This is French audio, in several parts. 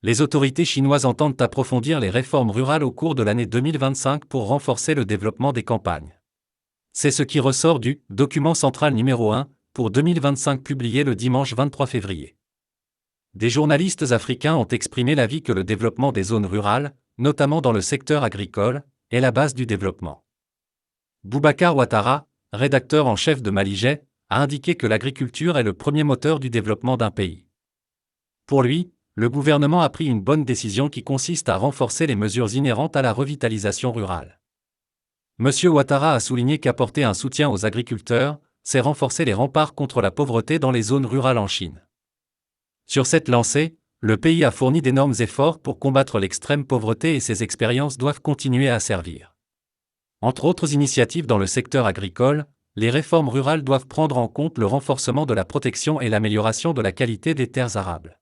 Les autorités chinoises entendent approfondir les réformes rurales au cours de l'année 2025 pour renforcer le développement des campagnes. C'est ce qui ressort du document central numéro 1 pour 2025 publié le dimanche 23 février. Des journalistes africains ont exprimé l'avis que le développement des zones rurales, notamment dans le secteur agricole, est la base du développement. Boubacar Ouattara, rédacteur en chef de Malijet, a indiqué que l'agriculture est le premier moteur du développement d'un pays. Pour lui, le gouvernement a pris une bonne décision qui consiste à renforcer les mesures inhérentes à la revitalisation rurale. M. Ouattara a souligné qu'apporter un soutien aux agriculteurs, c'est renforcer les remparts contre la pauvreté dans les zones rurales en Chine. Sur cette lancée, le pays a fourni d'énormes efforts pour combattre l'extrême pauvreté et ces expériences doivent continuer à servir. Entre autres initiatives dans le secteur agricole, les réformes rurales doivent prendre en compte le renforcement de la protection et l'amélioration de la qualité des terres arables.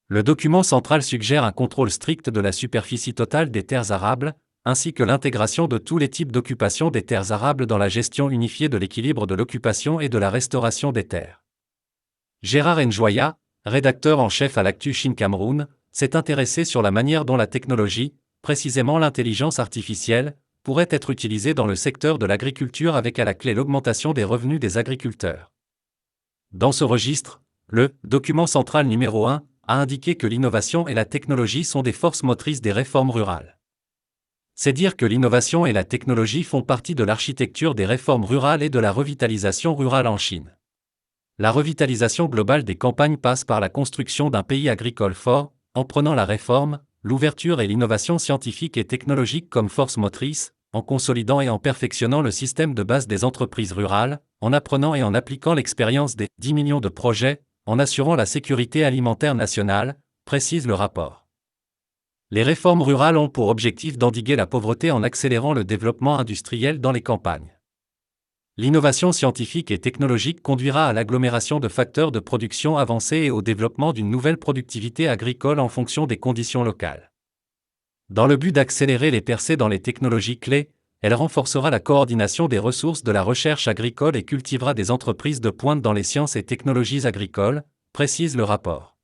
Le document central suggère un contrôle strict de la superficie totale des terres arables, ainsi que l'intégration de tous les types d'occupation des terres arables dans la gestion unifiée de l'équilibre de l'occupation et de la restauration des terres. Gérard Njoya, rédacteur en chef à l'Actu Chine Cameroun, s'est intéressé sur la manière dont la technologie, précisément l'intelligence artificielle, pourrait être utilisée dans le secteur de l'agriculture avec à la clé l'augmentation des revenus des agriculteurs. Dans ce registre, le document central numéro 1 a indiqué que l'innovation et la technologie sont des forces motrices des réformes rurales. C'est dire que l'innovation et la technologie font partie de l'architecture des réformes rurales et de la revitalisation rurale en Chine. La revitalisation globale des campagnes passe par la construction d'un pays agricole fort, en prenant la réforme, l'ouverture et l'innovation scientifique et technologique comme force motrice, en consolidant et en perfectionnant le système de base des entreprises rurales, en apprenant et en appliquant l'expérience des 10 millions de projets, en assurant la sécurité alimentaire nationale, précise le rapport. Les réformes rurales ont pour objectif d'endiguer la pauvreté en accélérant le développement industriel dans les campagnes. L'innovation scientifique et technologique conduira à l'agglomération de facteurs de production avancés et au développement d'une nouvelle productivité agricole en fonction des conditions locales. Dans le but d'accélérer les percées dans les technologies clés, elle renforcera la coordination des ressources de la recherche agricole et cultivera des entreprises de pointe dans les sciences et technologies agricoles, précise le rapport.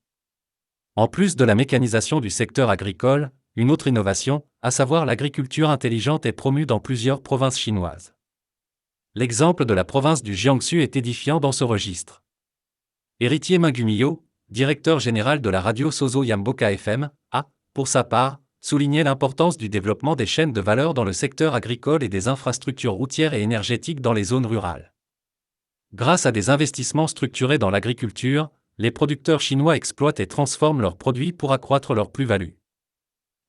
En plus de la mécanisation du secteur agricole, une autre innovation, à savoir l'agriculture intelligente, est promue dans plusieurs provinces chinoises. L'exemple de la province du Jiangsu est édifiant dans ce registre. Héritier Mingumiyo, directeur général de la radio Sozo Yamboka FM, a, pour sa part, souligné l'importance du développement des chaînes de valeur dans le secteur agricole et des infrastructures routières et énergétiques dans les zones rurales. Grâce à des investissements structurés dans l'agriculture, les producteurs chinois exploitent et transforment leurs produits pour accroître leur plus-value.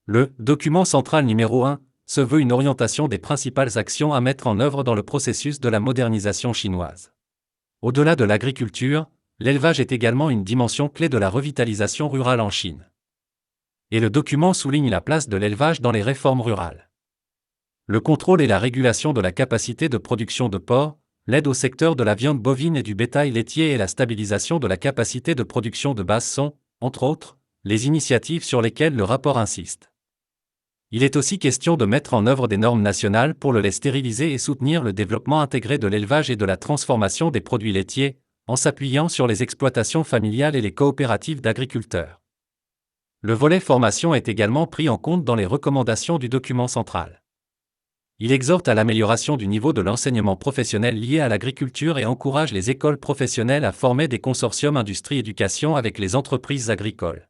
Le document central numéro 1 se veut une orientation des principales actions à mettre en œuvre dans le processus de la modernisation chinoise. Au-delà de l'agriculture, l'élevage est également une dimension clé de la revitalisation rurale en Chine. Et le document souligne la place de l'élevage dans les réformes rurales. Le contrôle et la régulation de la capacité de production de porc, l'aide au secteur de la viande bovine et du bétail laitier et la stabilisation de la capacité de production de base sont, entre autres, les initiatives sur lesquelles le rapport insiste. Il est aussi question de mettre en œuvre des normes nationales pour le lait stérilisé et soutenir le développement intégré de l'élevage et de la transformation des produits laitiers, en s'appuyant sur les exploitations familiales et les coopératives d'agriculteurs. Le volet formation est également pris en compte dans les recommandations du document central. Il exhorte à l'amélioration du niveau de l'enseignement professionnel lié à l'agriculture et encourage les écoles professionnelles à former des consortiums industrie-éducation avec les entreprises agricoles.